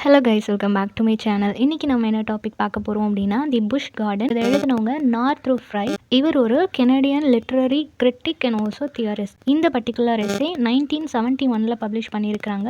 Hello guys, welcome back to my channel. இன்னைக்கு நம்ம என்ன டாபிக் பார்க்க போகிறோம் அப்படின்னா தி புஷ் கார்டன். இதை எழுதினவங்க நார்த்ரூ ஃப்ரை. இவர் ஒரு Canadian literary critic and also theorist. இந்த பர்டிகுலர் எஸ்ஸே 1971 பப்ளிஷ் பண்ணியிருக்காங்க.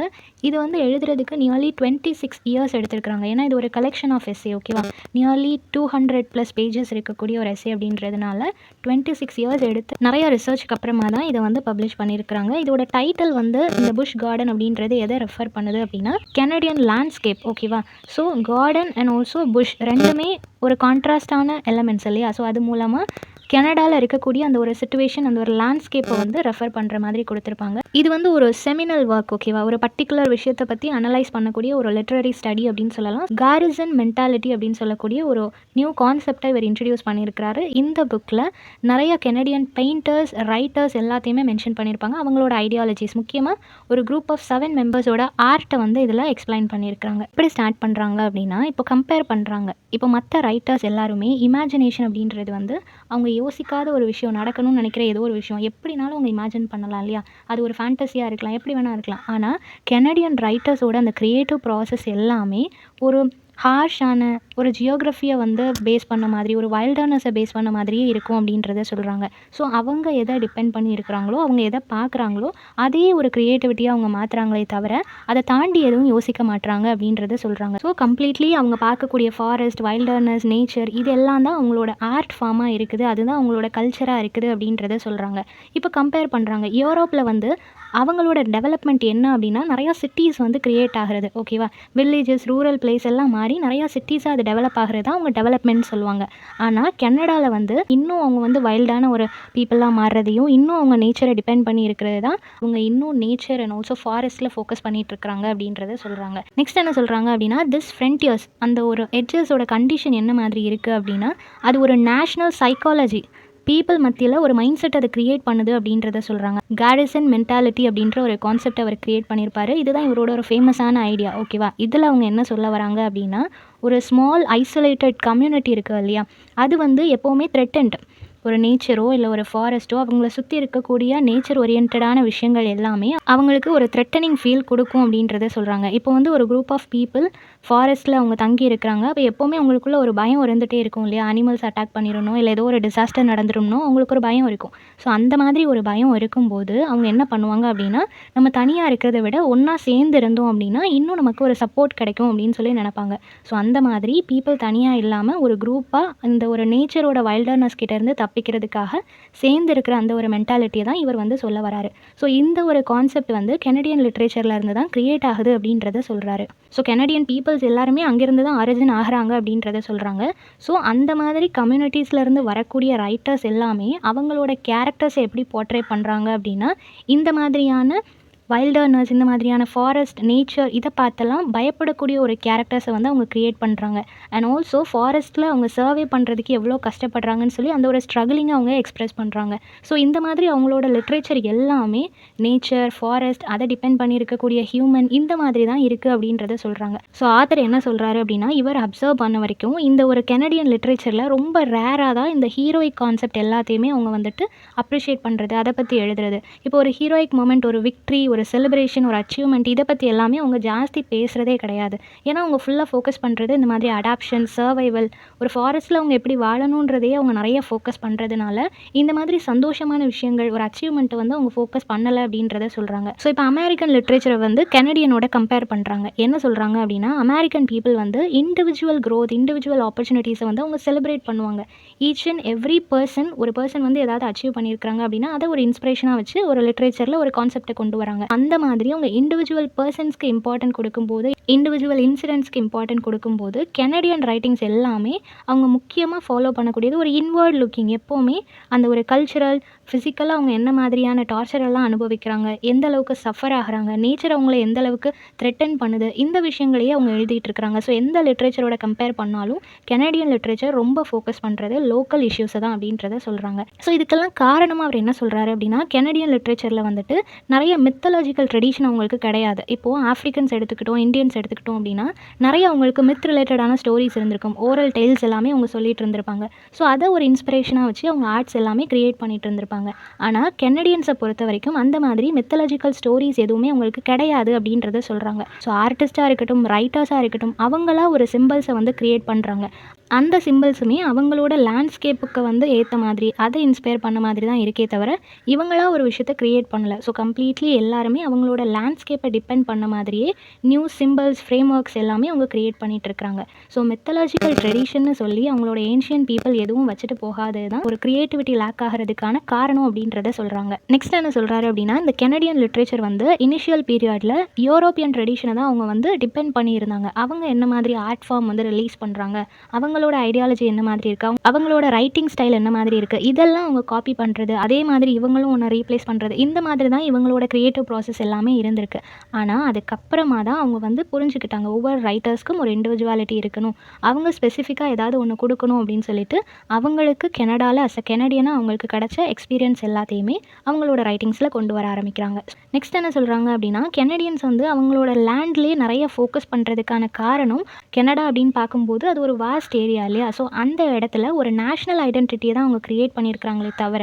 இது வந்து எழுதுறதுக்கு நியர்லி 26 இயர்ஸ் எடுத்திருக்காங்க. ஏன்னா இது ஒரு கலெக்ஷன் ஆஃப் எஸ்ஸே, ஓகேவா. நியர்லி 200+ பேஜஸ் இருக்கக்கூடிய ஒரு எஸ்ஸே அப்படின்றதுனால 26 இயர்ஸ் எடுத்து நிறைய ரிசர்ச்சுக்கு அப்புறமா தான் இதை வந்து பப்ளிஷ் பண்ணியிருக்காங்க. இதோட டைட்டில் வந்து இந்த புஷ் கார்டன் அப்படின்றது எதை ரெஃபர் பண்ணுது அப்படின்னா கெனடியன் லேண்ட்ஸ்கேப், ஓகேவா. So garden and also bush ரெண்டுமே ஒரு கான்ட்ராஸ்டான எலமெண்ட்ஸ் இல்லையா. ஸோ அது மூலமாக கனடாவில் இருக்கக்கூடிய அந்த ஒரு சிச்சுவேஷன், அந்த ஒரு லேண்ட்ஸ்கேப்பை வந்து ரெஃபர் பண்ணுற மாதிரி கொடுத்துருப்பாங்க. இது வந்து ஒரு செமினல் ஒர்க், ஓகேவா. ஒரு பர்டிகுலர் விஷயத்தை பற்றி அனலைஸ் பண்ணக்கூடிய ஒரு லிட்ரரி ஸ்டடி அப்படின்னு சொல்லலாம். காரிசன் மென்டாலிட்டி அப்படின்னு சொல்லக்கூடிய ஒரு நியூ கான்செப்டை இவர் இன்ட்ரடியூஸ் பண்ணியிருக்கிறாரு. இந்த புக்கில் நிறைய கெனடியன் பெயிண்டர்ஸ், ரைட்டர்ஸ் எல்லாத்தையுமே மென்ஷன் பண்ணியிருப்பாங்க. அவங்களோட ஐடியாலஜிஸ், முக்கியமாக ஒரு குரூப் ஆஃப் 7 மெம்பர்ஸோட ஆர்ட்டை வந்து இதில் எக்ஸ்பிளைன் பண்ணியிருக்காங்க. எப்படி ஸ்டார்ட் பண்ணுறாங்க அப்படின்னா, இப்போ கம்பேர் பண்ணுறாங்க. இப்போ மற்ற ரைட்டர்ஸ் எல்லாருமே இமேஜினேஷன் அப்படின்றது வந்து அவங்க யோசிக்காத ஒரு விஷயம், நடக்கணும்னு நினைக்கிற ஏதோ ஒரு விஷயம் எப்படினாலும் அவங்க இமேஜின் பண்ணலாம் இல்லையா. அது ஒரு ஃபேண்டஸியாக இருக்கலாம், எப்படி வேணால் இருக்கலாம். ஆனால் கெனடியன் ரைட்டர்ஸோட அந்த க்ரியேட்டிவ் ப்ராசஸ் எல்லாமே ஒரு ஹார்ஷான ஒரு ஜியோகிராஃபியை வந்து பேஸ் பண்ண மாதிரி, ஒரு வைல்டர்னஸை பேஸ் பண்ண மாதிரியே இருக்கும் அப்படின்றத சொல்கிறாங்க. ஸோ அவங்க எதை டிபெண்ட் பண்ணி இருக்கிறாங்களோ, அவங்க எதை பார்க்குறாங்களோ அதே ஒரு க்ரியேட்டிவிட்டியாக அவங்க மாற்றுறாங்களே தவிர அதை தாண்டி எதுவும் யோசிக்க மாட்டுறாங்க அப்படின்றத சொல்கிறாங்க. ஸோ கம்ப்ளீட்லி அவங்க பார்க்கக்கூடிய ஃபாரஸ்ட், வைல்டர்னஸ், நேச்சர் இது எல்லாம் தான் அவங்களோட ஆர்ட் ஃபார்மாக இருக்குது, அதுதான் அவங்களோட கல்ச்சராக இருக்குது அப்படின்றத சொல்கிறாங்க. இப்போ கம்பேர் பண்ணுறாங்க. யூரோப்பில் வந்து அவங்களோட டெவலப்மெண்ட் என்ன அப்படின்னா நிறையா சிட்டிஸ் வந்து க்ரியேட் ஆகிறது, ஓகேவா. வில்லேஜஸ், ரூரல் பிளேஸ் எல்லாம் மாறி நிறையா சிட்டிஸாக அது டெவலப் ஆகிறது தான் அவங்க டெவலப்மெண்ட் சொல்லுவாங்க. ஆனால் கனடாவில் வந்து இன்னும் அவங்க வந்து வைல்டான ஒரு பீப்புளாக மாறுறதையும், இன்னும் அவங்க நேச்சரை டிபெண்ட் பண்ணி இருக்கிறது தான் அவங்க இன்னும் நேச்சர் அண்ட் ஆல்சோ ஃபாரஸ்ட்டில் ஃபோக்கஸ் பண்ணிட்டு இருக்காங்க அப்படின்றத சொல்கிறாங்க. நெக்ஸ்ட் என்ன சொல்கிறாங்க அப்படின்னா, திஸ் ஃப்ரண்டியர்ஸ், அந்த ஒரு எட்ஜஸோட கண்டிஷன் என்ன மாதிரி இருக்குது அப்படின்னா அது ஒரு நேஷ்னல் சைக்காலஜி, பீப்புள் மத்தியில் ஒரு மைண்ட் செட் அதை க்ரியேட் பண்ணுது அப்படின்றத சொல்கிறாங்க. கேரிசன் மென்டாலிட்டி அப்படின்ற ஒரு கான்செப்ட் அவர் க்ரியேட் பண்ணியிருப்பாரு. இதுதான் இவரோட ஒரு ஃபேமஸான ஐடியா, ஓகேவா. இதில் அவங்க என்ன சொல்ல வராங்க அப்படின்னா, ஒரு ஸ்மால் ஐசோலேட்டட் கம்யூனிட்டி இருக்குது இல்லையா, அது வந்து எப்போவுமே த்ரெட்டன்ட். ஒரு நேச்சரோ இல்லை ஒரு ஃபாரஸ்ட்டோ அவங்கள சுற்றி இருக்கக்கூடிய நேச்சர் ஓரியன்டான விஷயங்கள் எல்லாமே அவங்களுக்கு ஒரு த்ரெட்டனிங் ஃபீல் கொடுக்கும் அப்படின்றத சொல்கிறாங்க. இப்போ வந்து ஒரு குரூப் ஆஃப் பீப்புள் ஃபாரஸ்ட்டில் அவங்க தங்கி இருக்கிறாங்க. அப்போ எப்போவுமே அவங்களுக்குள்ள ஒரு பயம் இருந்துகிட்டே இருக்கும் இல்லையா. அனிமல்ஸ் அட்டாக் பண்ணிடணும், இல்லை ஏதோ ஒரு டிசாஸ்டர் நடந்துடணும், அவங்களுக்கு ஒரு பயம் இருக்கும். ஸோ அந்த மாதிரி ஒரு பயம் இருக்கும்போது அவங்க என்ன பண்ணுவாங்க அப்படின்னா, நம்ம தனியாக இருக்கிறத விட ஒன்றா சேர்ந்து இருந்தோம் அப்படின்னா இன்னும் நமக்கு ஒரு சப்போர்ட் கிடைக்கும் அப்படின்னு சொல்லி நினைப்பாங்க. ஸோ அந்த மாதிரி பீப்புள் தனியாக இல்லாமல் ஒரு குரூப்பாக இந்த ஒரு நேச்சரோட வைல்டர்னஸ் கிட்டேருந்து தப்பிக்கிறதுக்காக சேர்ந்து இருக்கிற அந்த ஒரு மென்டாலிட்டியை தான் இவர் வந்து சொல்ல வராரு. ஸோ இந்த ஒரு கான்செப்ட் வந்து கெனடியன் லிட்ரேச்சரில் இருந்து தான் க்ரியேட் ஆகுது அப்படின்றத சொல்கிறாரு. ஸோ கெனடியன் பீப்புள்ஸ் எல்லாருமே அங்கேருந்து தான் ஆரிஜின் ஆகிறாங்க அப்படின்றத சொல்கிறாங்க. ஸோ அந்த மாதிரி கம்யூனிட்டிஸ்லேருந்து வரக்கூடிய ரைட்டர்ஸ் எல்லாமே அவங்களோட கேரக்டர்ஸை எப்படி போர்ட்ரே பண்ணுறாங்க அப்படின்னா, இந்த மாதிரியான வைல்டர்னஸ், இந்த மாதிரியான ஃபாரஸ்ட், நேச்சர் இதை பார்த்தெல்லாம் பயப்படக்கூடிய ஒரு கேரக்டர்ஸை வந்து அவங்க க்ரியேட் பண்ணுறாங்க. அண்ட் ஆல்சோ ஃபாரஸ்ட்டில் அவங்க சர்வே பண்ணுறதுக்கு எவ்வளோ கஷ்டப்படுறாங்கன்னு சொல்லி அந்த ஒரு ஸ்ட்ரகிளிங்கை அவங்க எக்ஸ்ப்ரெஸ் பண்ணுறாங்க. ஸோ இந்த மாதிரி அவங்களோட லிட்ரேச்சர் எல்லாமே நேச்சர், ஃபாரஸ்ட் அதை டிபெண்ட் பண்ணி இருக்கக்கூடிய ஹியூமன் இந்த மாதிரி தான் இருக்குது அப்படின்றத சொல்கிறாங்க. ஸோ ஆத்தர் என்ன சொல்கிறாரு அப்படின்னா, இவர் அப்சர்வ் பண்ண வரைக்கும் இந்த ஒரு கெனடியன் லிட்ரேச்சரில் ரொம்ப ரேராக தான் இந்த ஹீரோயிக் கான்செப்ட் எல்லாத்தையுமே அவங்க வந்துட்டு அப்ரிஷியேட் பண்ணுறது, அதை பற்றி எழுதுறது. இப்போ ஒரு ஹீரோயிக் மூமெண்ட், ஒரு விக்ட்ரி, ஒரு செலிப்ரேஷன், ஒரு அச்சீவ்மெண்ட் இதை பற்றி எல்லாமே அவங்க ஜாஸ்தி பேசுகிறதே கிடையாது. ஏன்னா அவங்க ஃபுல்லாக ஃபோக்கஸ் பண்ணுறது இந்த மாதிரி அடாப்ஷன், சர்வைவல், ஒரு ஃபாரஸ்ட்டில் அவங்க எப்படி வாழணுன்றதையே அவங்க நிறைய ஃபோக்கஸ் பண்ணுறதுனால இந்த மாதிரி சந்தோஷமான விஷயங்கள், ஒரு அச்சீவ்மெண்ட்டை வந்து அவங்க ஃபோக்கஸ் பண்ணலை அப்படின்றத சொல்கிறாங்க. ஸோ இப்போ அமெரிக்கன் லிட்ரேச்சரை வந்து கெனடியனோட கம்பேர் பண்ணுறாங்க. என்ன சொல்கிறாங்க அப்படின்னா, அமெரிக்கன் பீப்புள் வந்து இண்டிவிஜுவல் க்ரோத், இண்டிவிஜுவல் ஆப்பர்ச்சுனிட்டிஸை வந்து அவங்க செலிப்ரேட் பண்ணுவாங்க. ஈச் அண்ட் எவ்ரி பர்சன், ஒரு பர்சன் வந்து ஏதாவது அச்சீவ் பண்ணியிருக்காங்க அப்படின்னா அதை ஒரு இன்ஸ்பிரேஷனாக வச்சு ஒரு லிட்ரேச்சரில் ஒரு கான்செப்டை கொண்டு வராங்க. அந்த மாதிரி அவங்க இண்டிவிஜுவல் பர்சன்ஸ்க்கு இம்பார்ட்டன்ட் கொடுக்கும்போது, இண்டிவிஜுவல் இன்சிடென்ட்ஸ்க்கு இம்பார்ட்டன்ட் கொடுக்கும்போது கெனடியன் ரைட்டிங்ஸ் எல்லாமே அவங்க முக்கியமாக ஃபாலோ பண்ணக்கூடியது ஒரு இன்வர்ட் லுக்கிங். எப்போவுமே அந்த ஒரு கல்ச்சுரல், ஃபிசிக்கலாக அவங்க என்ன மாதிரியான டார்ச்சர் எல்லாம் அனுபவிக்கிறாங்க, எந்த அளவுக்கு சஃபர் ஆகிறாங்க, நேச்சர் அவங்கள எந்த அளவுக்கு த்ரெட்டன் பண்ணுது, இந்த விஷயங்களையே அவங்க எழுதிட்டு இருக்கிறாங்க. ஸோ எந்த லிட்ரேச்சரோட கம்பேர் பண்ணாலும் கெனடியன் லிட்ரேச்சர் ரொம்ப ஃபோக்கஸ் பண்ணுறது லோக்கல் இஷ்யூஸை தான் அப்படின்றத சொல்கிறாங்க. ஸோ இதுக்கெல்லாம் காரணமாக அவர் என்ன சொல்கிறாரு அப்படின்னா, கெனடியன் லிட்ரேச்சரில் வந்துட்டு நிறைய மித்தாலஜிக்கல் ட்ரெடிஷன் அவங்களுக்கு கிடையாது. இப்போது ஆஃப்ரிக்கன்ஸ் எடுத்துக்கிட்டோம், இந்தியன்ஸ் எடுத்துக்கிட்டோம் அப்படின்னா நிறைய அவங்களுக்கு மித் ரிலேட்டடான ஸ்டோரிஸ் இருந்திருக்கும், ஓரல் டெய்ல்ஸ் எல்லாமே அவங்க சொல்லிட்டு இருந்திருப்பாங்க. ஸோ அதை ஒரு இன்ஸ்பிரேஷனாக வச்சு அவங்க ஆர்ட்ஸ் எல்லாமே க்ரியேட் பண்ணிட்டு இருந்திருப்பாங்க. இருக்காங்க. ஆனால் கெனடியன்ஸை பொறுத்த வரைக்கும் அந்த மாதிரி மித்தாலஜிக்கல் ஸ்டோரிஸ் எதுவுமே அவங்களுக்கு கிடையாது அப்படின்றத சொல்கிறாங்க. ஸோ ஆர்டிஸ்ட்டாக இருக்கட்டும், ரைட்டர்ஸாக இருக்கட்டும், அவங்களா ஒரு சிம்பிள்ஸை வந்து க்ரியேட் பண்ணுறாங்க. அந்த சிம்பிள்ஸுமே அவங்களோட லேண்ட்ஸ்கேப்புக்கு வந்து ஏற்ற மாதிரி, அதை இன்ஸ்பயர் பண்ண மாதிரி தான் இருக்கே தவிர இவங்களா ஒரு விஷயத்தை க்ரியேட் பண்ணல. ஸோ கம்ப்ளீட்லி எல்லாருமே அவங்களோட லேண்ட்ஸ்கேப்பை டிபெண்ட் பண்ண மாதிரியே நியூ சிம்பிள்ஸ், ஃப்ரேம் ஒர்க்ஸ் எல்லாமே அவங்க க்ரியேட் பண்ணிட்டு இருக்காங்க. ஸோ மித்தாலஜிக்கல் ட்ரெடிஷன்னு சொல்லி அவங்களோட ஏன்ஷியன் பீப்புள் எதுவும் வச்சுட்டு போகாதது தான் ஒரு க்ரியேட்டிவிட்டி லேக் ஆகிறதுக்கான காரணம் அப்படின்றத சொல்கிறாங்க. நெக்ஸ்ட் என்ன சொல்கிறாரு அப்படின்னா, இந்த கெனடியன் லிட்ரேச்சர் வந்து இனிஷியல் பீரியடில் யூரோப்பியன் ட்ரெடிஷனை தான் அவங்க வந்து டிபெண்ட் பண்ணியிருந்தாங்க. அவங்க என்ன மாதிரி ஆர்ட் ஃபார்ம் வந்து ரிலீஸ் பண்ணுறாங்க, அவங்களோட ஐடியாலஜி என்ன மாதிரி இருக்குது, அவங்களோட ரைட்டிங் ஸ்டைல் என்ன மாதிரி இருக்குது, இதெல்லாம் அவங்க காப்பி பண்ணுறது, அதே மாதிரி இவங்களும் ஒன்று ரீப்ளேஸ் பண்ணுறது, இந்த மாதிரி தான் இவங்களோட க்ரியேட்டிவ் ப்ராசஸ் எல்லாமே இருந்திருக்கு. ஆனால் அதுக்கப்புறமா தான் அவங்க வந்து புரிஞ்சுக்கிட்டாங்க ஒவ்வொரு ரைட்டர்ஸ்க்கும் ஒரு இண்டிவிஜுவாலிட்டி இருக்கணும், அவங்க ஸ்பெசிஃபிக்காக ஏதாவது ஒன்று கொடுக்கணும் அப்படின்னு சொல்லிட்டு அவங்களுக்கு கெனடாவில் அஸ் அ கெனடியனாக அவங்களுக்கு கிடைச்ச எக்ஸ்பீரியன்ஸ் எல்லாத்தையுமே அவங்களோட ரைட்டிங்ஸில் கொண்டு வர ஆரம்பிக்கிறாங்க. நெக்ஸ்ட் என்ன சொல்கிறாங்க அப்படின்னா, கெனடியன்ஸ் வந்து அவங்களோட லேண்ட்லேயே நிறைய ஃபோக்கஸ் பண்ணுறதுக்கான காரணம், கெனடா அப்படின்னு பார்க்கும்போது அது ஒரு வாஸ்ட் ஏரியா இல்லையா? ஸோ அந்த இடத்துல ஒரு நேஷ்னல் ஐடென்டிட்டியை தான் அவங்க க்ரியேட் பண்ணியிருக்கிறாங்களே தவிர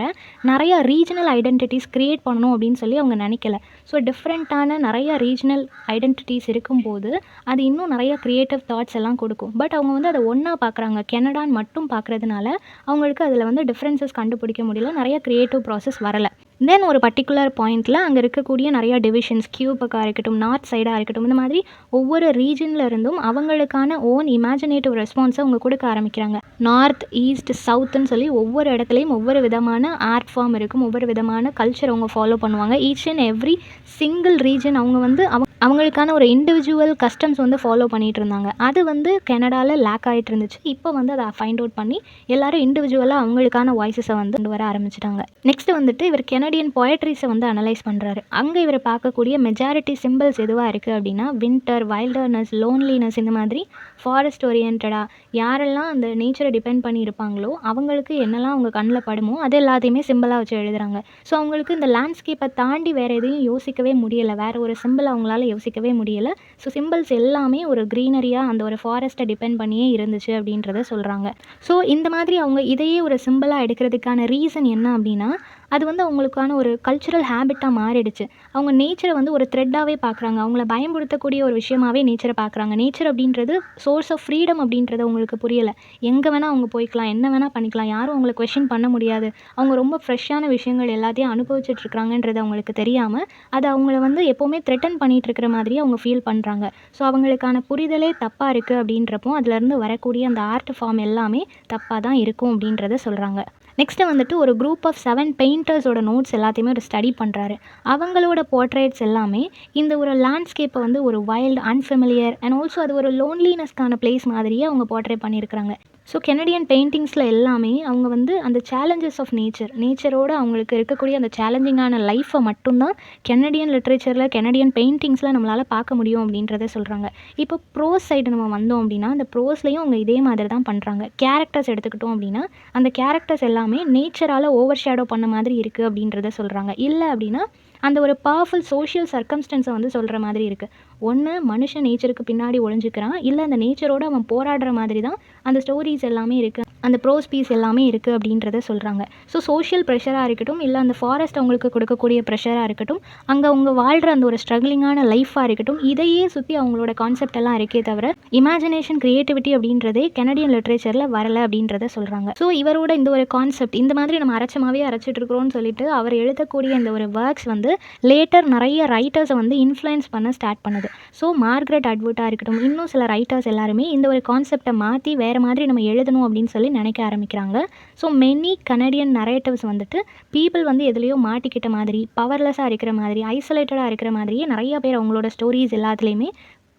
நிறைய ரீஜனல் ஐடென்டிட்டிஸ் க்ரியேட் பண்ணணும் அப்படின்னு சொல்லி அவங்க நினைக்கல. ஸோ டிஃப்ரெண்ட்டான நிறைய ரீஜனல் ஐடென்டிட்டிஸ் இருக்கும்போது அது இன்னும் நிறைய க்ரியேட்டிவ் தாட்ஸ் எல்லாம் கொடுக்கும். பட் அவங்க வந்து அதை ஒன்றா பார்க்குறாங்க, கெனடான்னு மட்டும் பார்க்குறதுனால அவங்களுக்கு அதில் வந்து டிஃப்ரென்சஸ் கண்டுபிடிக்க முடியல, நிறைய க்ரியேட்டிவ் ப்ராசஸ் வரலை. தென் ஒரு பர்டிகுலர் பாயிண்டில் அங்கே இருக்கக்கூடிய நிறைய டிவிஷன்ஸ், கியூபக்காக இருக்கட்டும், நார்த் சைடாக இருக்கட்டும், இந்த மாதிரி ஒவ்வொரு ரீஜனில் இருந்தும் அவங்களுக்கான ஓன் இமேஜினேட்டிவ் ரெஸ்பான்ஸை அவங்க கொடுக்க ஆரம்பிக்கிறாங்க. நார்த், ஈஸ்ட், சவுத்துன்னு சொல்லி ஒவ்வொரு இடத்துலையும் ஒவ்வொரு விதமான ஆர்ட் ஃபார்ம் இருக்கும், ஒவ்வொரு விதமான கல்ச்சர் அவங்க ஃபாலோ பண்ணுவாங்க. Each and every single region அவங்க வந்து அவங்களுக்கான ஒரு இண்டிவிஜுவல் கஸ்டம்ஸ் வந்து ஃபாலோ பண்ணிகிட்டு இருந்தாங்க. அது வந்து கெனடாவில் லேக் ஆகிட்டு இருந்துச்சு. இப்போ வந்து அதை ஃபைண்ட் அவுட் பண்ணி எல்லாரும் இண்டிவிஜுவலாக அவங்களுக்கான வாய்ஸஸை வந்து கொண்டு வர ஆரம்பிச்சிட்டாங்க. நெக்ஸ்ட் வந்துட்டு இவர் கெனடியன் போயட்ரிஸை வந்து அனலைஸ் பண்ணுறாரு. அங்கே இவர் பார்க்கக்கூடிய மெஜாரிட்டி சிம்பிள்ஸ் எதுவாக இருக்குது அப்படின்னா, வின்டர், வைல்டர்னஸ், லோன்லினஸ், இந்த மாதிரி ஃபாரஸ்ட் ஓரியன்டாக யாரெல்லாம் அந்த நேச்சரை டிபெண்ட் பண்ணி இருப்பாங்களோ அவங்களுக்கு என்னெல்லாம் அவங்க கண்ணில் படுமோ அது எல்லாத்தையுமே சிம்பிளாக வச்சு எழுதுறாங்க. ஸோ அவங்களுக்கு இந்த லேண்ட்ஸ்கேப்பை தாண்டி வேறு எதையும் யோசிக்கவே முடியலை, வேறு ஒரு சிம்பிள் அவங்களால யோசிக்கவே முடியலை. ஸோ சிம்பிள்ஸ் எல்லாமே ஒரு க்ரீனரியாக அந்த ஒரு ஃபாரஸ்ட்டை டிபெண்ட் பண்ணியே இருந்துச்சு அப்படின்றத சொல்கிறாங்க. ஸோ இந்த மாதிரி அவங்க இதையே ஒரு சிம்பிளாக எடுக்கிறதுக்கான ரீசன் என்ன அப்படின்னா, அது வந்து அவங்களுக்கான ஒரு கல்ச்சுரல் ஹேபிட்டாக மாறிடுச்சு. அவங்க நேச்சரை வந்து ஒரு த்ரெட்டாகவே பார்க்குறாங்க, அவங்கள பயன்படுத்தக்கூடிய ஒரு விஷயமாகவே நேச்சரை பார்க்குறாங்க. நேச்சர் அப்படின்றது சோர்ஸ் ஆஃப் ஃப்ரீடம் அப்படின்றது அவங்களுக்கு புரியலை. எங்கே வேணால் அவங்க போய்க்கலாம், என்ன வேணால் பண்ணிக்கலாம், யாரும் அவங்கள கொஷின் பண்ண முடியாது. அவங்க ரொம்ப ஃப்ரெஷ்ஷான விஷயங்கள் எல்லாத்தையும் அனுபவிச்சுட்ருக்காங்கன்றது அவங்களுக்கு தெரியாமல் அது அவங்கள வந்து எப்போவுமே த்ரெட்டன் பண்ணிகிட்டு இருக்கிற மாதிரியே அவங்க ஃபீல் பண்ணுறாங்க. ஸோ அவங்களுக்கான புரிதலே தப்பாக இருக்குது அப்படின்றப்போ அதுலேருந்து வரக்கூடிய அந்த ஆர்ட் ஃபார்ம் எல்லாமே தப்பாக தான் இருக்கும் அப்படின்றத சொல்கிறாங்க. நெக்ஸ்ட்டு வந்துட்டு ஒரு குரூப் ஆஃப் 7 பெயிண்டர்ஸோட நோட்ஸ் எல்லாத்தையுமே ஒரு ஸ்டடி பண்ணுறாரு. அவங்களோட போர்ட்ரேட்ஸ் எல்லாமே இந்த ஒரு லேண்ட்ஸ்கேப்பை வந்து ஒரு வைல்டு, அன்ஃபெமிலியர் அண்ட் ஆல்சோ அது ஒரு லோன்லினஸ்க்கான பிளேஸ் மாதிரியே அவங்க போர்ட்ரேட் பண்ணியிருக்கிறாங்க. ஸோ கெனடியன் பெயிண்டிங்ஸில் எல்லாமே அவங்க வந்து அந்த சேலஞ்சஸ் ஆஃப் நேச்சரோட அவங்களுக்கு இருக்கக்கூடிய அந்த சேலஞ்சிங்கான லைஃப்பை மட்டும்தான் கெனடியன் லிட்ரேச்சரில், கெனடியன் பெயிண்டிங்ஸில் நம்மளால் பார்க்க முடியும் அப்படின்றத சொல்கிறாங்க. இப்போ ப்ரோஸ் சைடு நம்ம வந்தோம் அப்படின்னா, அந்த ப்ரோஸ்லேயும் அவங்க இதே மாதிரி தான் பண்ணுறாங்க. கேரக்டர்ஸ் எடுத்துக்கிட்டோம் அப்படின்னா அந்த கேரக்டர்ஸ் எல்லாமே நேச்சரால் ஓவர் ஷேடோ பண்ண மாதிரி இருக்குது அப்படின்றத சொல்கிறாங்க. இல்லை அப்படின்னா அந்த ஒரு பவர்ஃபுல் சோஷியல் சர்க்கம்ஸ்டன்ஸை வந்து சொல்கிற மாதிரி இருக்குது. ஒன்று மனுஷன் நேச்சருக்கு பின்னாடி ஒளிஞ்சிக்கிறான், இல்லை அந்த நேச்சரோடு அவன் போராடுற மாதிரி தான் அந்த ஸ்டோரிஸ் எல்லாமே இருக்குது, அந்த ப்ரோஸ் பீஸ் எல்லாமே இருக்குது அப்படின்றத சொல்கிறாங்க. ஸோ சோஷியல் ப்ரெஷராக இருக்கட்டும், இல்லை அந்த ஃபாரஸ்ட் அவங்களுக்கு கொடுக்கக்கூடிய ப்ரெஷராக இருக்கட்டும், அங்கே அவங்க வாழ்கிற அந்த ஒரு ஸ்ட்ரகிளிங்கான லைஃபாக இருக்கட்டும், இதையே சுற்றி அவங்களோட கான்செப்ட் எல்லாம் இருக்கே தவிர இமேஜினேஷன், க்ரியேட்டிவிட்டி அப்படின்றதே கெனடியன் லிட்ரேச்சரில் வரலை அப்படின்றத சொல்கிறாங்க. ஸோ இவரோட இந்த ஒரு கான்செப்ட் இந்த மாதிரி நம்ம அரைச்சமாகவே அரைச்சிட்டு இருக்கிறோன்னு சொல்லிட்டு அவர் எழுதக்கூடிய இந்த ஒரு ஒர்க்ஸ் வந்து லேட்டர் நிறைய ரைட்டர்ஸை வந்து இன்ஃப்ளூயன்ஸ் பண்ண ஸ்டார்ட் பண்ணுது. ஸோ மார்கரெட் அட்வுட்டாக இருக்கட்டும், இன்னும் சில ரைட்டர்ஸ் எல்லாருமே இந்த ஒரு கான்செப்டை மாற்றி வேறு மாதிரி நம்ம எழுதணும் அப்படின்னு சொல்லி நினைக்க ஆரம்பிக்கிறாங்க. ஸோ மெனி கனடியன் நரேட்டிவ்ஸ் வந்துட்டு பீப்புள் வந்து எதுலேயோ மாட்டிக்கிட்ட மாதிரி, பவர்லெஸ்ஸாக இருக்கிற மாதிரி, ஐசோலேட்டடாக இருக்கிற மாதிரியே நிறைய பேர் அவங்களோட ஸ்டோரிஸ் எல்லாத்துலேயுமே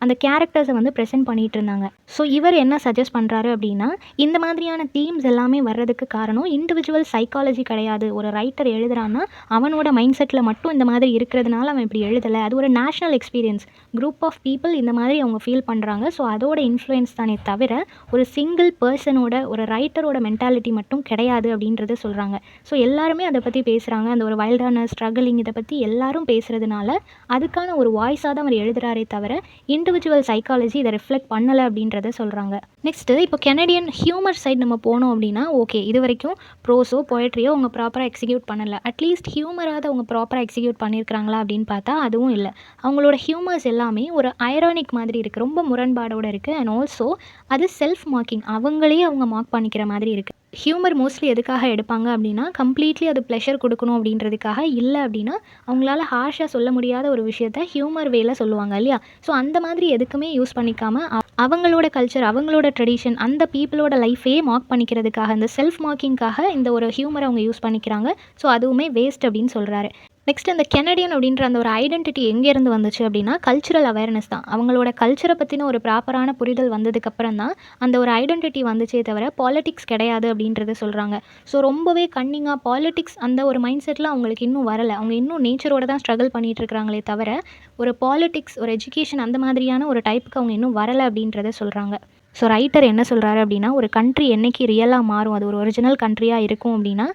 அந்த கேரக்டர்ஸை வந்து ப்ரெசென்ட் பண்ணிகிட்டு இருந்தாங்க. ஸோ இவர் என்ன சஜஸ்ட் பண்ணுறாரு அப்படின்னா, இந்த மாதிரியான தீம்ஸ் எல்லாமே வர்றதுக்கு காரணம் இண்டிவிஜுவல் சைக்காலஜி கிடையாது. ஒரு ரைட்டர் எழுதுறான்னா அவனோட மைண்ட் செட்டில் மட்டும் இந்த மாதிரி இருக்கிறதுனால அவன் இப்படி எழுதலை, அது ஒரு national experience, group of people இந்த மாதிரி அவங்க ஃபீல் பண்ணுறாங்க. ஸோ அதோட இன்ஃப்ளூயன்ஸ் தானே தவிர ஒரு சிங்கிள் பர்சனோட, ஒரு ரைட்டரோட மென்டாலிட்டி மட்டும் கிடையாது அப்படின்றத சொல்கிறாங்க. ஸோ எல்லாருமே அதை பற்றி பேசுகிறாங்க. அந்த ஒரு வைல்டான ஸ்ட்ரகிளிங் இதை பற்றி எல்லாரும் பேசுகிறதுனால அதுக்கான ஒரு வாய்ஸாக தான் அவர் எழுதுகிறாரே தவிர இண்டிவிஜுவல் சைக்காலஜி இதை ரிஃப்ளெக்ட் பண்ணலை அப்படின்றத சொல்கிறாங்க. நெக்ஸ்ட்டு இப்போ கெனடியன் ஹியூமர் சைட் நம்ம போனோம் அப்படின்னா, ஓகே இது வரைக்கும் ப்ரோஸோ போயட்ரியோ அவங்க ப்ராப்பராக எக்ஸிக்யூட் பண்ணலை. அட்லீஸ்ட் ஹியூமராக அவங்க ப்ராப்பராக எக்ஸிக்யூட் பண்ணியிருக்கிறாங்களா அப்படின்னு பார்த்தா அதுவும் இல்லை. அவங்களோட ஹியூமர்ஸ் எல்லாமே ஒரு ஐரானிக் மாதிரி இருக்குது, ரொம்ப முரண்பாடோடு இருக்குது. அண்ட் ஆல்சோ அது செல்ஃப் மார்க்கிங், அவங்களே அவங்க மார்க் பண்ணிக்கிற மாதிரி இருக்குது. ஹியூமர் மோஸ்ட்லி எதுக்காக எடுப்பாங்க அப்படின்னா, கம்ப்ளீட்லி அது ப்ளஷர் கொடுக்கணும் அப்படின்றதுக்காக. இல்லை அப்படின்னா அவங்களால ஹார்ஷாக சொல்ல முடியாத ஒரு விஷயத்த ஹியூமர் வேல சொல்லுவாங்க இல்லையா? ஸோ அந்த மாதிரி எதுக்குமே யூஸ் பண்ணிக்காமல் அவங்களோட கல்ச்சர், அவங்களோட ட்ரெடிஷன், அந்த பீப்புளோட லைஃபே மார்க் பண்ணிக்கிறதுக்காக, இந்த செல்ஃப் மார்க்கிங்காக இந்த ஒரு ஹியூமரை அவங்க யூஸ் பண்ணிக்கிறாங்க. ஸோ அதுவுமே வேஸ்ட் அப்படின்னு சொல்கிறாரு. நெக்ஸ்ட் இந்த கெனடியன் அப்படின்ற அந்த ஒரு ஐடென்டிட்டி எங்கேருந்து வந்துச்சு அப்படின்னா, கல்ச்சுரல் அவேர்னஸ் தான். அவங்களோட கல்ச்சரை பற்றின ஒரு ப்ராப்பரான புரிதல் வந்ததுக்கப்புறம் தான் அந்த ஒரு ஐடென்டிட்டி வந்துச்சே தவிர பாலிடிக்ஸ் கிடையாது அப்படின்றத சொல்கிறாங்க. ஸோ ரொம்பவே கன்னிங்காக பாலிடிக்ஸ் அந்த ஒரு மைண்ட் செட்டில் அவங்களுக்கு இன்னும் வரலை. அவங்க இன்னும் நேச்சரோட தான் ஸ்ட்ரகிள் பண்ணிகிட்டு இருக்கிறாங்களே தவிர ஒரு பாலிடிக்ஸ், ஒரு எஜுகேஷன் அந்த மாதிரியான ஒரு டைப்புக்கு அவங்க இன்னும் வரலை அப்படின்றத சொல்கிறாங்க. ஸோ ரைட்டர் என்ன சொல்கிறாரு அப்படின்னா, ஒரு கண்ட்ரி என்றைக்கு ரியலாக மாறும், அது ஒரு ஒரிஜினல் கண்ட்ரியாக இருக்கும் அப்படின்னா,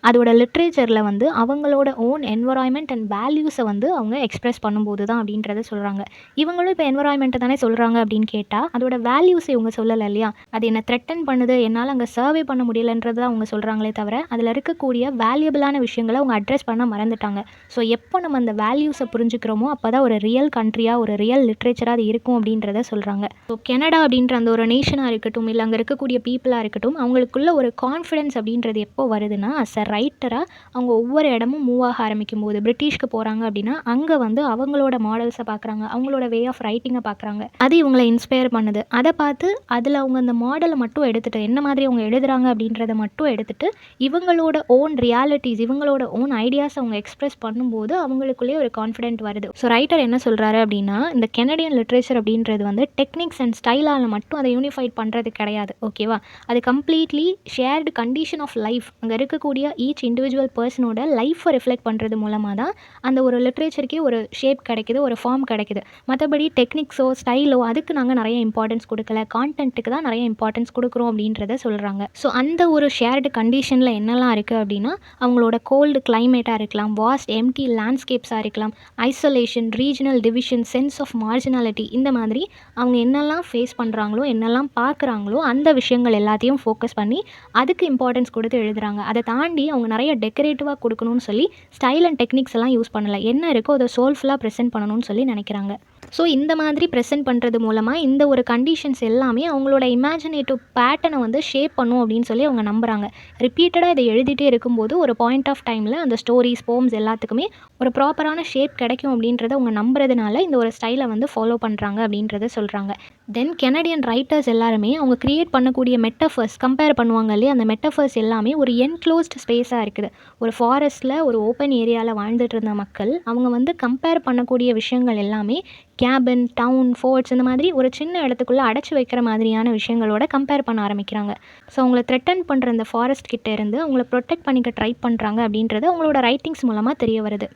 அதோட லிட்ரேச்சரில் வந்து அவங்களோட ஓன் என்வரான்மெண்ட் அண்ட் வேல்யூஸை வந்து அவங்க எக்ஸ்ப்ரெஸ் பண்ணும்போது தான் அப்படின்றத சொல்கிறாங்க. இவங்களும் இப்போ என்வரான்மெண்ட்டை தானே சொல்கிறாங்க அப்படின்னு கேட்டால், அதோட வேல்யூஸை இவங்க சொல்லலை இல்லையா? அது என்ன த்ரெட்டன் பண்ணுது, என்னால் அங்கே சர்வே பண்ண முடியலன்றது அவங்க சொல்கிறாங்களே தவிர, அதில் இருக்கக்கூடிய வேல்யூபிளான விஷயங்களை அவங்க அட்ரெஸ் பண்ண மறந்துட்டாங்க. ஸோ எப்போ நம்ம அந்த வேல்யூஸை புரிஞ்சுக்கிறோமோ அப்போ தான் ஒரு ரியல் கண்ட்ரியாக, ஒரு ரியல் லிட்ரேச்சராக அது இருக்கும் அப்படின்றத சொல்கிறாங்க. ஸோ கெனடா அப்படின்ற அந்த ஒரு நேஷனாக இருக்கட்டும், இல்லை அங்கே இருக்கக்கூடிய பீப்புளாக இருக்கட்டும், அவங்களுக்குள்ள ஒரு கான்ஃபிடென்ஸ் அப்படின்றது எப்போ வருதுன்னா, அஸ் அ ரைட்டராக அவங்க ஒவ்வொரு இடமும் மூவ் ஆக ஆரம்பிக்கும் போது, பிரிட்டிஷ்க்கு போகிறாங்க அப்படின்னா அங்கே வந்து அவங்களோட மாடல்ஸை பார்க்குறாங்க, அவங்களோட வே ஆஃப் ரைட்டிங்கை பார்க்குறாங்க. அது இவங்களை இன்ஸ்பயர் பண்ணுது. அதை பார்த்து அதில் அவங்க அந்த மாடலை மட்டும் எடுத்துகிட்டு, என்ன மாதிரி அவங்க எழுதுகிறாங்க அப்படின்றத மட்டும் எடுத்துகிட்டு, இவங்களோட ஓன் ரியாலிட்டிஸ், இவங்களோட ஓன் ஐடியாஸ் அவங்க எக்ஸ்ப்ரெஸ் பண்ணும்போது அவங்களுக்குள்ளேயே ஒரு கான்ஃபிடென்ட் வருது. ஸோ ரைட்டர் என்ன சொல்கிறாரு அப்படின்னா, இந்த கெனடியன் லிட்ரேச்சர் அப்படின்றது வந்து டெக்னிக்ஸ் அண்ட் ஸ்டைலால் மட்டும் அதை யூனிஃபைட் பண்ணுறது கிடையாது. ஓகேவா? அது completely shared condition of life. அங்கே இருக்கக்கூடிய ஈச் இண்டிவிஜுவல் பர்சனோட லைஃப்பை ரிஃப்ளெக்ட் பண்ணுறது மூலமாக தான் அந்த ஒரு லிட்ரேச்சருக்கே ஒரு ஷேப் கிடைக்குது, ஒரு ஃபார்ம் கிடைக்குது. மற்றபடி டெக்னிக்ஸோ ஸ்டைலோ அதுக்கு நாங்கள் நிறைய இம்பார்ட்டன்ஸ் கொடுக்கல, கான்டென்ட்டுக்கு தான் நிறைய இம்பார்ட்டன்ஸ் கொடுக்குறோம் அப்படின்றத சொல்கிறாங்க. ஸோ அந்த ஒரு ஷேர்டு கண்டிஷனில் என்னெல்லாம் இருக்குது அப்படின்னா, அவங்களோட கோல்டு கிளைமேட்டாக இருக்கலாம், வாஸ்ட் எம்டி லேண்ட்ஸ்கேப்ஸாக இருக்கலாம், isolation, regional division, sense of marginality, இந்த மாதிரி அவங்க என்னெல்லாம் ஃபேஸ் பண்ணுறாங்களோ, என்னெல்லாம் பார்க்குறாங்களோ அந்த விஷயங்கள் எல்லாத்தையும் ஃபோக்கஸ் பண்ணி அதுக்கு இம்பார்ட்டன்ஸ் கொடுத்து எழுதுகிறாங்க. அதை தாண்டி அவங்க நிறைய டெக்கரேட்டிவாக கொடுக்கணும்னு சொல்லி ஸ்டைல் அண்ட் டெக்னிக்ஸ் எல்லாம் யூஸ் பண்ணலை. என்ன இருக்கோ அதை சோல்ஃபுல்லாக ப்ரெசென்ட் பண்ணணும்னு சொல்லி நினைக்கிறாங்க. ஸோ இந்த மாதிரி ப்ரெசென்ட் பண்ணுறது மூலமாக இந்த ஒரு கண்டிஷன்ஸ் எல்லாமே அவங்களோட இமேஜினேட்டிவ் பேட்டர்னை வந்து ஷேப் பண்ணும் அப்படின்னு சொல்லி அவங்க நம்புகிறாங்க. ரிப்பீட்டடாக இதை எழுதிட்டே இருக்கும்போது ஒரு பாயிண்ட் ஆஃப் டைமில் அந்த ஸ்டோரிஸ், போம்ஸ் எல்லாத்துக்குமே ஒரு ப்ராப்பரான ஷேப் கிடைக்கும் அப்படின்றத அவங்க நம்புறதுனால இந்த ஒரு ஸ்டைலை வந்து ஃபாலோ பண்ணுறாங்க அப்படின்றத சொல்கிறாங்க. தென் கெனடியன் ரைட்டர்ஸ் எல்லாருமே அவங்க க்ரியேட் பண்ணக்கூடிய மெட்டஃபர்ஸ் கம்பேர் பண்ணுவாங்க இல்லையா? அந்த மெட்டஃபர்ஸ் எல்லாமே ஒரு என்க்ளோஸ்ட் ஸ்பேஸாக இருக்குது. ஒரு ஃபாரஸ்ட்டில், ஒரு ஓப்பன் ஏரியாவில் வாழ்ந்துட்டு இருந்த மக்கள் அவங்க வந்து கம்பேர் பண்ணக்கூடிய விஷயங்கள் எல்லாமே கேபின், டவுன், ஃபோர்ட்ஸ் இந்த மாதிரி ஒரு சின்ன இடத்துக்குள்ளே அடைச்சி வைக்கிற மாதிரியான விஷயங்களோட கம்பேர் பண்ண ஆரம்பிக்கிறாங்க. ஸோ அவங்கள த்ரெட்டன் பண்ணுற அந்த ஃபாரஸ்ட் கிட்டே இருந்து அவங்கள ப்ரொடெக்ட் பண்ணிக்க ட்ரை பண்ணுறாங்க அப்படின்றது அவங்களோட ரைட்டிங்ஸ் மூலமாக தெரிய வருது.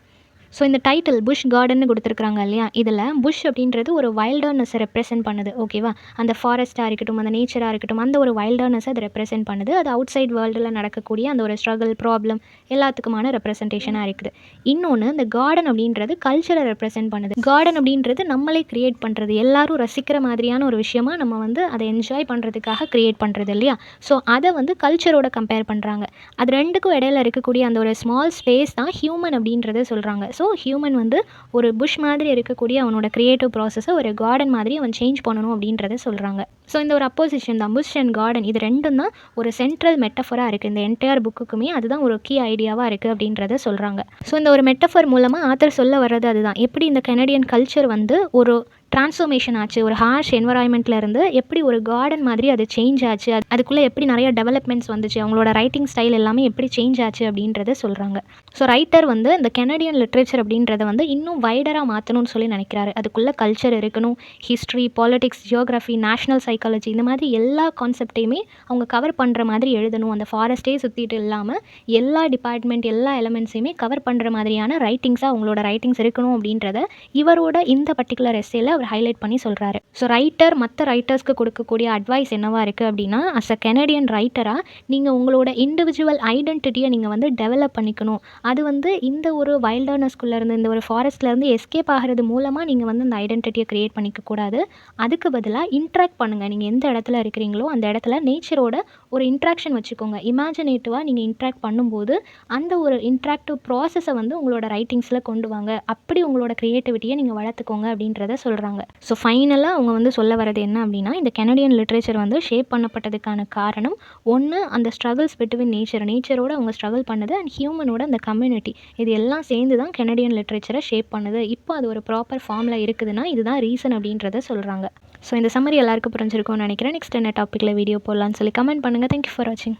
ஸோ இந்த டைட்டில் புஷ் கார்டன்னு கொடுத்துருக்குறாங்க இல்லையா? இதில் புஷ் அப்படின்றது ஒரு வைல்டர்னஸை ரெப்ரசென்ட் பண்ணுது. ஓகேவா? அந்த ஃபாரஸ்ட்டாக இருக்கட்டும், அந்த நேச்சராக இருக்கட்டும், அந்த ஒரு வைல்டர்னஸை அது ரெப்ரசென்ட் பண்ணுது. அது அவுட் சைட் வேர்ல்டில் நடக்கக்கூடிய அந்த ஒரு ஸ்ட்ரகிள், ப்ராப்ளம் எல்லாத்துக்குமான ரெப்ரசன்டேஷனாக இருக்குது. இன்னொன்று, இந்த கார்டன் அப்படின்றது கல்ச்சரை ரெப்ரசென்ட் பண்ணுது. கார்டன் அப்படின்றது நம்மளே க்ரியேட் பண்ணுறது, எல்லாரும் ரசிக்கிற மாதிரியான ஒரு விஷயமா நம்ம வந்து அதை என்ஜாய் பண்ணுறதுக்காக க்ரியேட் பண்ணுறது இல்லையா? ஸோ அதை வந்து கல்ச்சரோட கம்பேர் பண்ணுறாங்க. அது ரெண்டுக்கும் இடையில இருக்கக்கூடிய அந்த ஒரு ஸ்மால் ஸ்பேஸ் தான் ஹியூமன் அப்படின்றத சொல்கிறாங்க. ஸோ ஹியூமன் வந்து ஒரு புஷ் மாதிரி இருக்கக்கூடிய அவனோட க்ரியேட்டிவ் ப்ராசஸை ஒரு கார்டன் மாதிரி அவன் சேஞ்ச் பண்ணணும் அப்படின்றத சொல்கிறாங்க. ஸோ இந்த ஒரு அப்போசிஷன் தான் புஷ் அண்ட் கார்டன், இது ரெண்டும் தான் ஒரு சென்ட்ரல் மெட்டஃபராக இருக்குது. இந்த என்டையர் புக்குக்குமே அதுதான் ஒரு கீ ஐடியாவாக இருக்குது அப்படின்றத சொல்கிறாங்க. ஸோ இந்த ஒரு மெட்டஃபர் மூலமாக ஆத்தர் சொல்ல வர்றது அதுதான், எப்படி இந்த கெனடியன் கல்ச்சர் வந்து ஒரு ட்ரான்ஸ்ஃபர்மேஷன் ஆச்சு, ஒரு ஹார்ஷ் என்வரான்மெண்ட்டில் இருந்து எப்படி ஒரு கார்டன் மாதிரி அது சேஞ்ச் ஆச்சு, அதுக்குள்ளே எப்படி நிறைய டெவலப்மெண்ட்ஸ் வந்துச்சு, அவங்களோட ரைட்டிங் ஸ்டைல் எல்லாமே எப்படி சேஞ்ச் ஆச்சு அப்படின்றத சொல்கிறாங்க. ஸோ ரைட்டர் வந்து இந்த கெனடியன் லிட்ரேச்சர் அப்படின்றத வந்து இன்னும் வைடராக மாற்றணும்னு சொல்லி நினைக்கிறாரு. அதுக்குள்ளே கல்ச்சர் இருக்கணும், history, politics, geography, national psychology, இந்த மாதிரி எல்லா கான்செப்டையுமே அவங்க கவர் பண்ணுற மாதிரி எழுதணும். அந்த ஃபாரஸ்ட்டே சுற்றிட்டு இல்லாமல் எல்லா டிபார்ட்மெண்ட், எல்லா எலமெண்ட்ஸையுமே கவர் பண்ணுற மாதிரியான ரைட்டிங்ஸாக அவங்களோட ரைட்டிங்ஸ் இருக்கணும் அப்படின்றத இவரோட இந்த பர்டிகுலர் எஸ்ஸேல அவர் அவர் ஹைலைட் பண்ணி சொல்கிறாரு. ஸோ ரைட்டர் மற்ற ரைட்டர்ஸ்க்கு கொடுக்கக்கூடிய அட்வைஸ் என்னவா இருக்குது அப்படின்னா, அஸ் அ கெனடியன் ரைட்டராக நீங்கள் உங்களோட இண்டிவிஜுவல் ஐடென்டிட்டியை நீங்கள் வந்து டெவலப் பண்ணிக்கணும். அது வந்து இந்த ஒரு வைல்டர்னஸ்குள்ளேருந்து இந்த ஒரு ஃபாரஸ்ட்லேருந்து எஸ்கேப் ஆகிறது மூலமாக நீங்கள் வந்து அந்த ஐடென்டிட்டியை க்ரியேட் பண்ணிக்கக்கூடாது. அதுக்கு பதிலாக இன்ட்ராக்ட் பண்ணுங்கள். நீங்கள் எந்த இடத்துல இருக்கிறீங்களோ அந்த இடத்துல நேச்சரோட ஒரு இன்ட்ராக்ஷன் வச்சுக்கோங்க. இமேஜினேட்டிவாக நீங்கள் இன்ட்ராக்ட் பண்ணும்போது அந்த ஒரு இன்ட்ராக்டிவ் ப்ராசஸை வந்து உங்களோட ரைட்டிங்ஸில் கொண்டு வாங்க. அப்படி உங்களோட க்ரியேட்டிவிட்டியை நீங்கள் வளர்த்துக்கோங்க அப்படின்றத சொல்கிறாங்க. ஸோ ஃபைனலாக அவங்க வந்து சொல்ல வரது என்ன அப்படின்னா, இந்த கெனடியன் லிட்ரேச்சர் வந்து ஷேப் பண்ணப்பட்டதுக்கான காரணம் ஒன்று, அந்த ஸ்ட்ரகிள்ஸ் பிட்வீன் நேச்சரோட அவங்க ஸ்ட்ரகிள் பண்ணது அண்ட் ஹியூமனோட அந்த கம்யூனிட்டி, இது எல்லாம் சேர்ந்து தான் கெனடியன் லிட்ரேச்சரை ஷேப் பண்ணுது. இப்போ அது ஒரு ப்ராப்பர் ஃபார்மில் இருக்குதுன்னா இதுதான் ரீசன் அப்படின்றத சொல்கிறாங்க. ஸோ இந்த சம்மரி எல்லாருக்கும் புரிஞ்சிருக்கும்னு நினைக்கிறேன். நெக்ஸ்ட் என்ன டாப்பிக்கில் வீடியோ போடலான்னு சொல்லி கமெண்ட் பண்ணுங்கள். தேங்க்யூ ஃபார் வாட்சிங்.